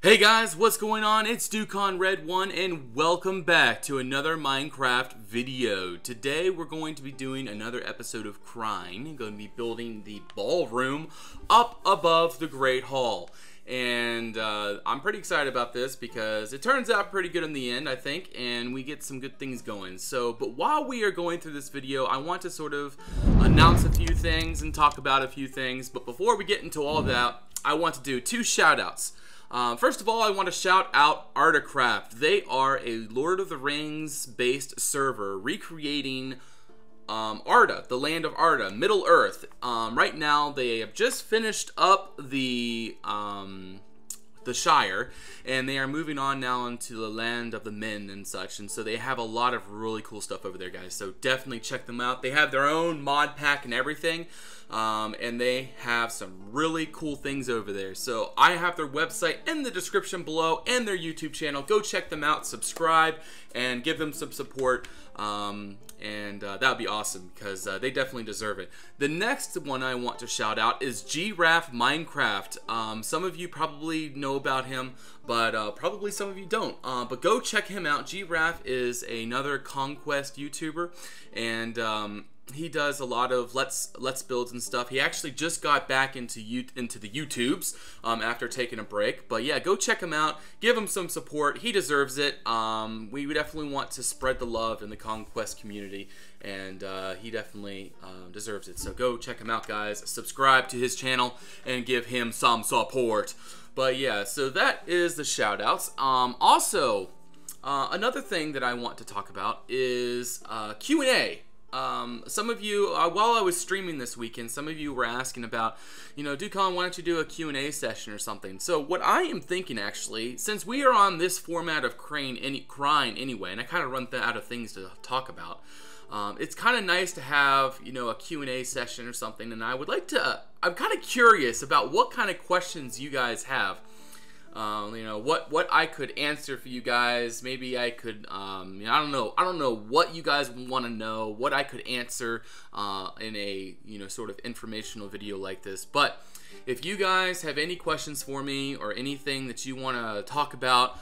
Hey guys, what's going on? It's DuconRed1 and welcome back to another Minecraft video. Today we're going to be doing another episode of Crime. I'm going to be building the ballroom up above the Great Hall. And I'm pretty excited about this because it turns out pretty good in the end, I think, and we get some good things going. But while we are going through this video, I want to sort of announce a few things and talk about a few things. But before we get into all of that, I want to do two shout-outs. First of all, I want to shout out Artacraft. They are a Lord of the Rings based server recreating Arda, the land of Arda, Middle Earth. Right now, they have just finished up the Shire, and they are moving on now into the land of the men and such, and so they have a lot of really cool stuff over there, guys, so definitely check them out. They have their own mod pack and everything, and they have some really cool things over there. So I have their website in the description below and their YouTube channel. Go check them out, subscribe, and give them some support. That would be awesome because they definitely deserve it. The next one I want to shout out is Giraffe Minecraft. Some of you probably know about him, but probably some of you don't. But go check him out. Giraffe is another Conquest YouTuber, and he does a lot of let's builds and stuff. He actually just got back into the YouTubes after taking a break. But yeah, go check him out. Give him some support. He deserves it. We definitely want to spread the love in the Conquest community, and he definitely deserves it. So go check him out, guys. Subscribe to his channel and give him some support. But yeah, so that is the shout outs. Also, another thing that I want to talk about is Q&A. Some of you, while I was streaming this weekend, some of you were asking about, Ducon, why don't you do a Q&A session or something? So what I am thinking, actually, since we are on this format of Crime anyway, and I kind of run out of things to talk about, it's kind of nice to have, a Q&A session or something, and I would like to, I'm kind of curious about what kind of questions you guys have. What I could answer for you guys. Maybe I could, I don't know what you guys want to know, what I could answer in a, sort of informational video like this. But if you guys have any questions for me or anything that you want to talk about,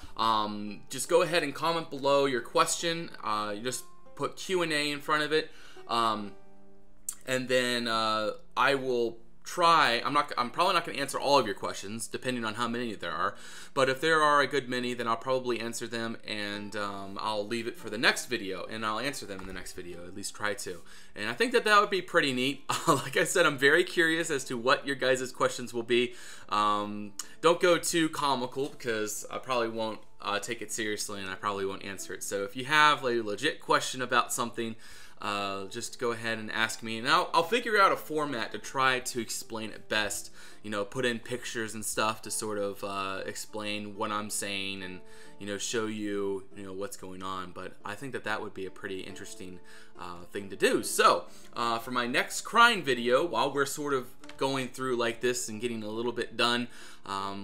just go ahead and comment below your question. You just put Q&A in front of it, and then I will try. I'm probably not going to answer all of your questions, depending on how many there are. But if there are a good many, then I'll probably answer them, and I'll leave it for the next video, and I'll answer them in the next video. At least try to. And I think that would be pretty neat. Like I said, I'm very curious as to what your guys' questions will be. Don't go too comical, because I probably won't take it seriously, and I probably won't answer it. So if you have a legit question about something, just go ahead and ask me, and I'll figure out a format to try to explain it best. Put in pictures and stuff to sort of explain what I'm saying and show you what's going on. But I think that would be a pretty interesting thing to do. So for my next crime video, while we're sort of going through like this and getting a little bit done,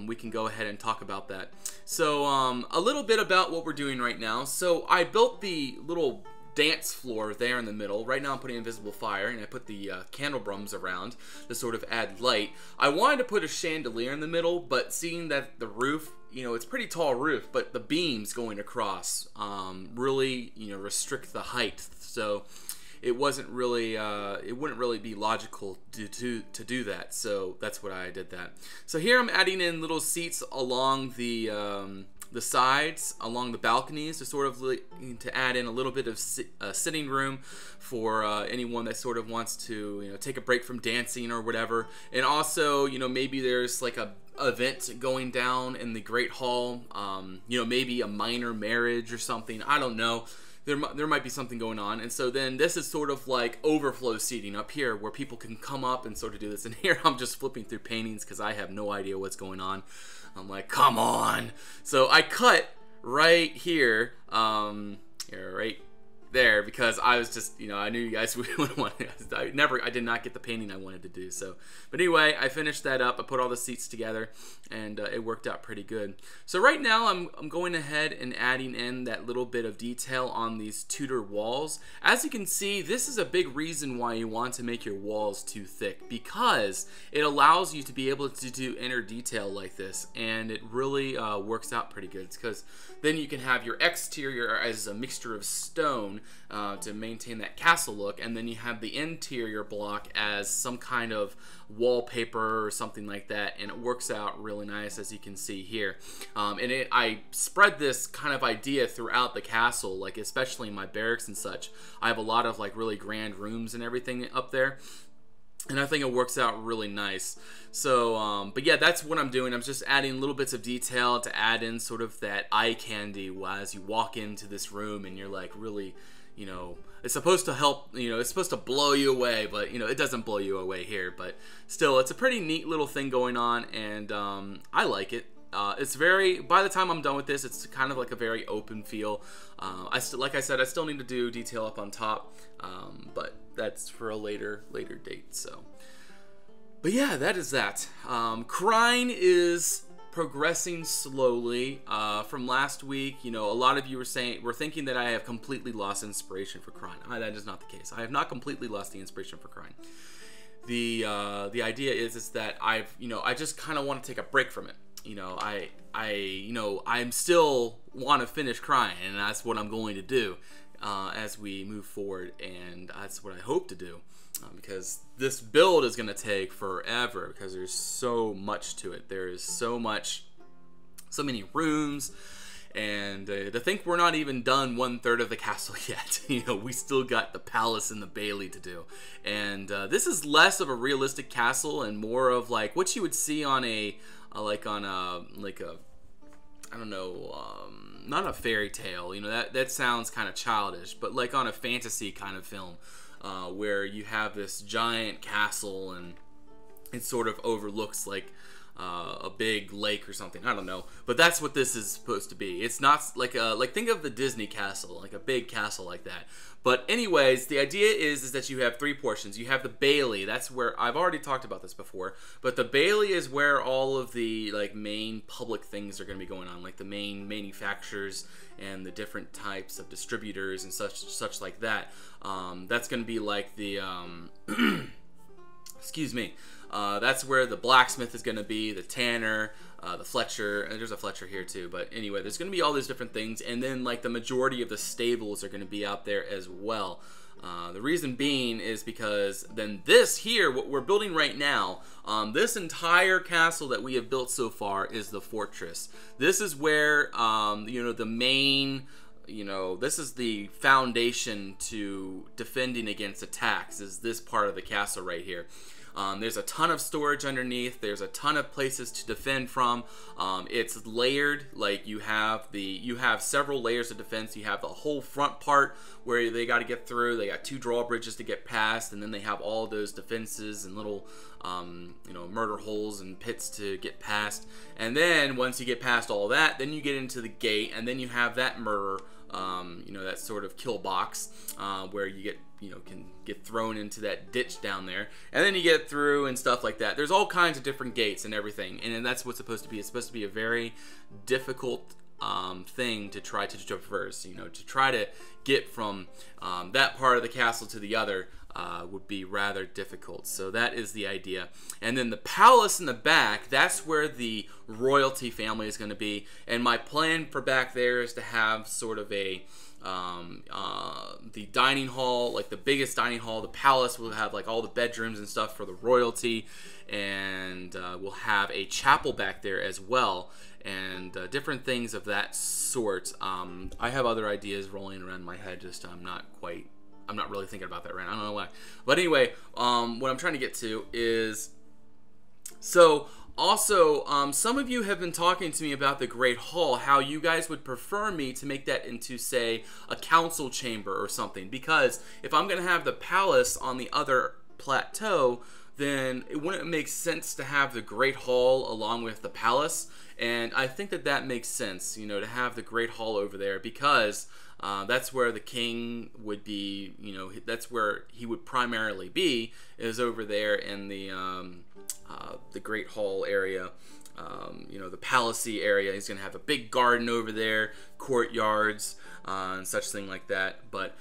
we can go ahead and talk about that. So a little bit about what we're doing right now. So I built the little dance floor there in the middle. Right now I'm putting invisible fire, and I put the candlebrums around to sort of add light. I wanted to put a chandelier in the middle, but seeing that the roof, it's a pretty tall roof, but the beams going across really, restrict the height. So it wasn't really, it wouldn't really be logical to do that. So that's what I did that. So here I'm adding in little seats along the sides, along the balconies, to sort of to add in a little bit of sitting room for anyone that sort of wants to take a break from dancing or whatever. And also maybe there's like a event going down in the Great Hall, maybe a minor marriage or something, I don't know. There might be something going on, and so then this is sort of like overflow seating up here where people can come up and sort of do this. And here I'm just flipping through paintings because I have no idea what's going on. I'm like, come on. So I cut right here, right there because I was just, you know, I knew you guys wouldn't want it. I did not get the painting I wanted to do. So, but anyway, I finished that up. I put all the seats together, and it worked out pretty good. So right now, I'm going ahead and adding in that little bit of detail on these Tudor walls. As you can see, this is a big reason why you want to make your walls too thick, because it allows you to be able to do inner detail like this, and it really works out pretty good. Because then you can have your exterior as a mixture of stone to maintain that castle look, and then you have the interior block as some kind of wallpaper or something like that, and it works out really nice, as you can see here. I spread this kind of idea throughout the castle, like especially in my barracks and such. I have a lot of like really grand rooms and everything up there, and I think it works out really nice. So, but yeah, that's what I'm doing. I'm just adding little bits of detail to add in sort of that eye candy as you walk into this room, and you're like really, you know, it's supposed to help, you know, it's supposed to blow you away, but, you know, it doesn't blow you away here. But still, it's a pretty neat little thing going on, and I like it. It's very, by the time I'm done with this, it's kind of like a very open feel. Like I said, I still need to do detail up on top, but that's for a later date. So, but yeah, that is that. Crying is progressing slowly. From last week, you know, a lot of you were thinking that I have completely lost inspiration for Crying. That is not the case. I have not completely lost the inspiration for Crying. The idea is that I just kind of want to take a break from it. You know, I'm still want to finish Crying, and that's what I'm going to do as we move forward, and that's what I hope to do, because this build is going to take forever, because there's so much to it. There is so many rooms, and to think we're not even done 1/3 of the castle yet. You know, we still got the palace and the bailey to do, and this is less of a realistic castle and more of like what you would see on I don't know, not a fairy tale, you know, that sounds kind of childish, but like on a fantasy kind of film, where you have this giant castle and it sort of overlooks like a big lake or something. I don't know, but that's what this is supposed to be. It's not like think of the Disney castle, like a big castle like that. But anyways, the idea is that you have 3 portions. You have the bailey. That's where I've already talked about this before, but the bailey is where all of the like main public things are going to be going on, like the main manufacturers and the different types of distributors and such like that. That's going to be like the excuse me. That's where the blacksmith is going to be, the tanner, the Fletcher, and there's a Fletcher here too, but anyway, there's going to be all these different things, and then like the majority of the stables are going to be out there as well. The reason being is because then this here, what we're building right now, this entire castle that we have built so far is the fortress. This is where, you know, the main, you know, this is the foundation to defending against attacks, is this part of the castle right here. There's a ton of storage underneath. There's a ton of places to defend from. It's layered, like you have several layers of defense. You have the whole front part where they got to get through. They got 2 drawbridges to get past, and then they have all those defenses and little you know, murder holes and pits to get past. And then once you get past all that, then you get into the gate, and then you have that murder, you know, that sort of kill box where you get, you know, can get thrown into that ditch down there, and then you get through and stuff like that. There's all kinds of different gates and everything, and that's what's supposed to be. It's supposed to be a very difficult thing to try to traverse. You know, to try to get from that part of the castle to the other would be rather difficult. So that is the idea. And then the palace in the back, that's where the royalty family is going to be. And my plan for back there is to have sort of a the dining hall, like the biggest dining hall. The palace will have like all the bedrooms and stuff for the royalty, and we'll have a chapel back there as well, and different things of that sort. I have other ideas rolling around in my head, just I'm not really thinking about that right now. I don't know why. But anyway, what I'm trying to get to is, so also, some of you have been talking to me about the Great Hall, how you guys would prefer me to make that into, say, a council chamber or something. Because if I'm going to have the palace on the other plateau, then it wouldn't make sense to have the Great Hall along with the palace. And I think that that makes sense, you know, to have the Great Hall over there, because That's where the king would be, you know, that's where he would primarily be, is over there in the Great Hall area. You know, the Palacey area. He's going to have a big garden over there, courtyards, and such thing like that. But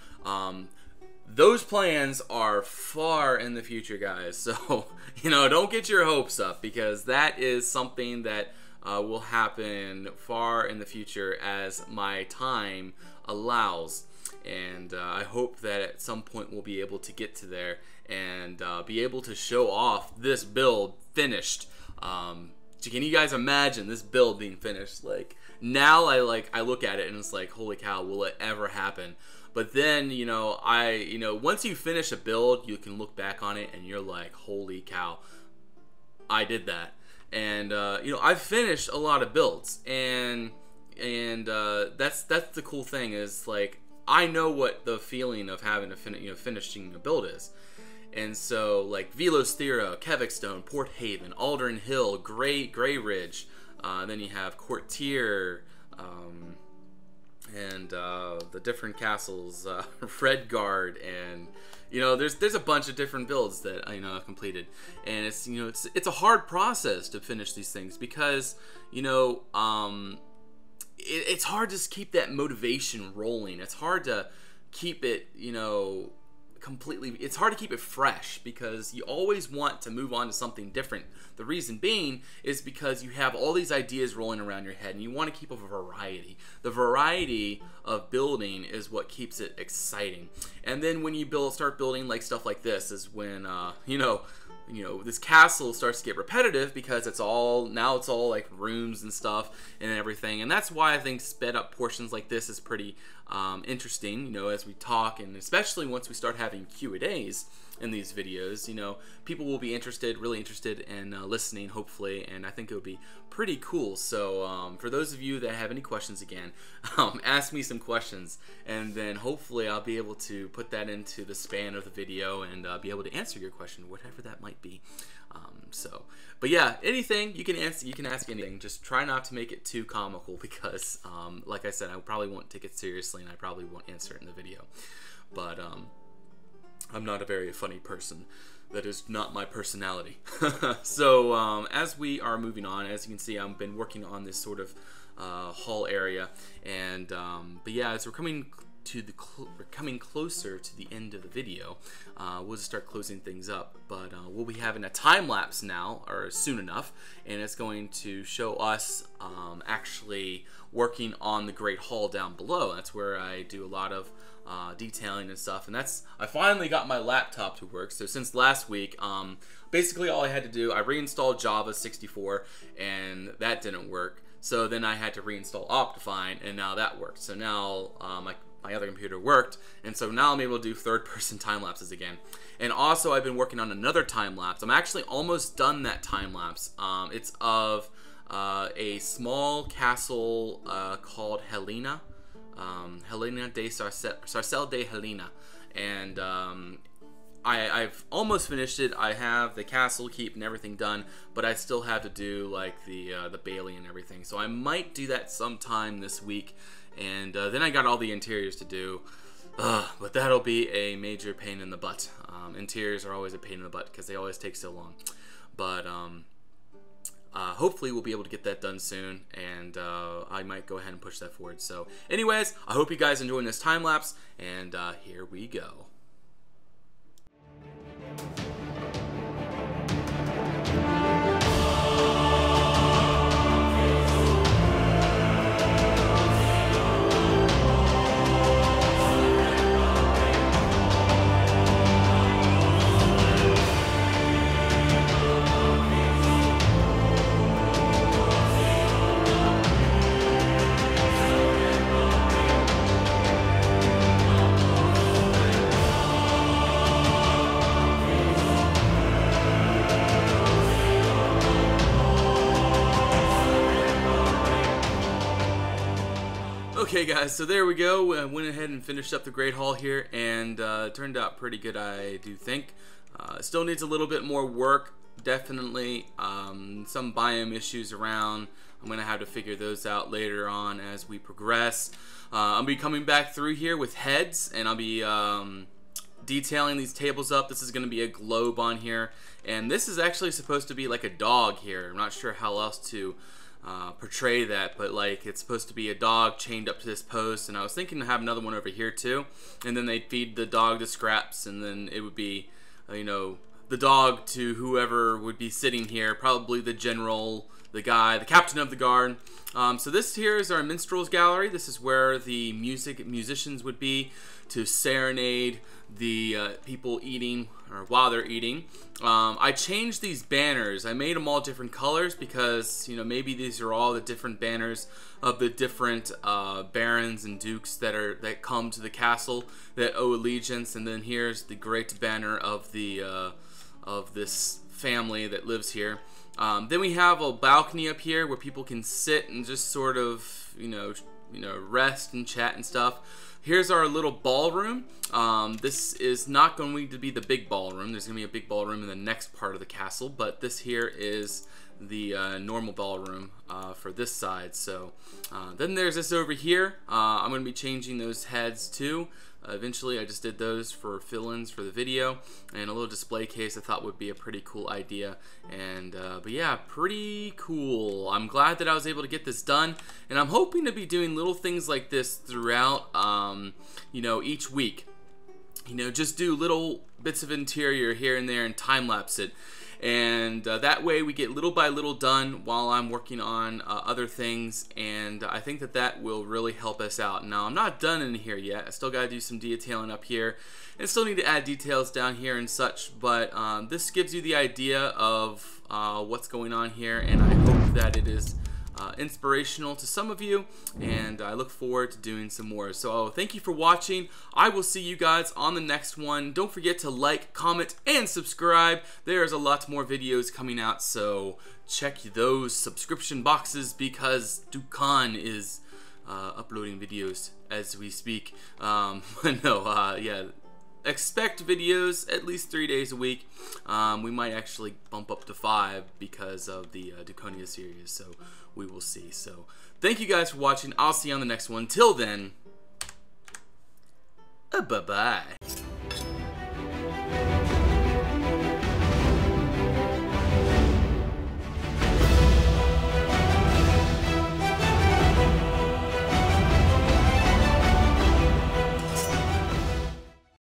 those plans are far in the future, guys. So, you know, don't get your hopes up, because that is something that will happen far in the future as my time allows. And I hope that at some point we'll be able to get to there and be able to show off this build finished. Can you guys imagine this build being finished? Like, now I look at it and it's like, holy cow, will it ever happen? But then, you know, once you finish a build, you can look back on it and you're like, holy cow, I did that. And you know, I've finished a lot of builds, and that's the cool thing, is like, I know what the feeling of having to finishing a build is. And so, like, Kiilstofte, Kevikstone, Port Haven, Aldern Hill, Grey Ridge, then you have Courtier, and the different castles, Redguard, and, you know, there's a bunch of different builds that I've completed. And it's, you know, it's a hard process to finish these things, because, you know, it's hard to keep that motivation rolling. It's hard to keep it, you know, it's hard to keep it fresh, because you always want to move on to something different. The reason being is because you have all these ideas rolling around your head, and you want to keep a variety. The variety of building is what keeps it exciting. And then when you start building like stuff like this, is when you know, this castle starts to get repetitive, because it's all like rooms and stuff and everything. And that's why I think sped up portions like this is pretty interesting, you know, as we talk, and especially once we start having Q&As in these videos, you know, people will be really interested in listening, hopefully, and I think it would be pretty cool. So for those of you that have any questions, again, ask me some questions, and then hopefully I'll be able to put that into the span of the video and be able to answer your question, whatever that might be. But yeah, anything you can ask anything. Just try not to make it too comical, because like I said, I probably won't take it seriously, and I probably won't answer it in the video. But I'm not a very funny person. That is not my personality. So as we are moving on, as you can see, I've been working on this sort of hall area, and but yeah, as we're coming closer to the end of the video, we'll just start closing things up. But we'll be having a time lapse now, or soon enough, and it's going to show us actually working on the Great Hall down below. That's where I do a lot of detailing and stuff, and I finally got my laptop to work. So since last week, basically all I had to do, I reinstalled Java 64, and that didn't work. So then I had to reinstall Optifine, and now that worked. So now my other computer worked, and so now I'm able to do third-person time lapses again. And also, I've been working on another time lapse. I'm actually almost done that time lapse. It's of a small castle called Helena. Helena de Sarcelle de Helena, and I've almost finished it. I have the castle keep and everything done, but I still have to do like the Bailey and everything. So I might do that sometime this week, and then I got all the interiors to do. But that'll be a major pain in the butt. Interiors are always a pain in the butt because they always take so long. But hopefully we'll be able to get that done soon, and I might go ahead and push that forward. So anyways, I hope you guys enjoying this time lapse, and here we go. Okay guys, so there we go. I went ahead and finished up the Great Hall here, and it turned out pretty good, I do think. Still needs a little bit more work, definitely. Some biome issues around. I'm going to have to figure those out later on as we progress. I'll be coming back through here with heads, and I'll be detailing these tables up. This is going to be a globe on here, and this is actually supposed to be like a dog here. I'm not sure how else to portray that, but like it's supposed to be a dog chained up to this post, and I was thinking to have another one over here too, and then they'd feed the dog the scraps, and then it would be you know, the dog to whoever would be sitting here, probably the general, the guy, the captain of the guard. So this here is our minstrels gallery. This is where the musicians would be to serenade the people eating, or while they're eating. I changed these banners. I made them all different colors because, you know, maybe these are all the different banners of the different barons and dukes that come to the castle that owe allegiance. And then here's the great banner of the of this family that lives here. Then we have a balcony up here where people can sit and just sort of, you know, rest and chat and stuff. Here's our little ballroom. This is not going to be the big ballroom. There's going to be a big ballroom in the next part of the castle, but this here is the normal ballroom for this side. So then there's this over here. I'm going to be changing those heads too. Eventually, I just did those for fill-ins for the video, and a little display case I thought would be a pretty cool idea. And but yeah, pretty cool. I'm glad that I was able to get this done, and I'm hoping to be doing little things like this throughout, you know, each week. You know, just do little bits of interior here and there and time lapse it. And that way we get little by little done while I'm working on other things, and I think that that will really help us out. Now, I'm not done in here yet. I still got to do some detailing up here, and still need to add details down here and such, but this gives you the idea of what's going on here, and I hope that it is inspirational to some of you, and I look forward to doing some more. So thank you for watching. I will see you guys on the next one. Don't forget to like, comment, and subscribe. There's a lot more videos coming out, so check those subscription boxes because Dukan is uploading videos as we speak. Yeah, expect videos at least 3 days a week. We might actually bump up to 5 because of the Duconia series, so we will see. So thank you guys for watching. I'll see you on the next one. Till then, bye-bye.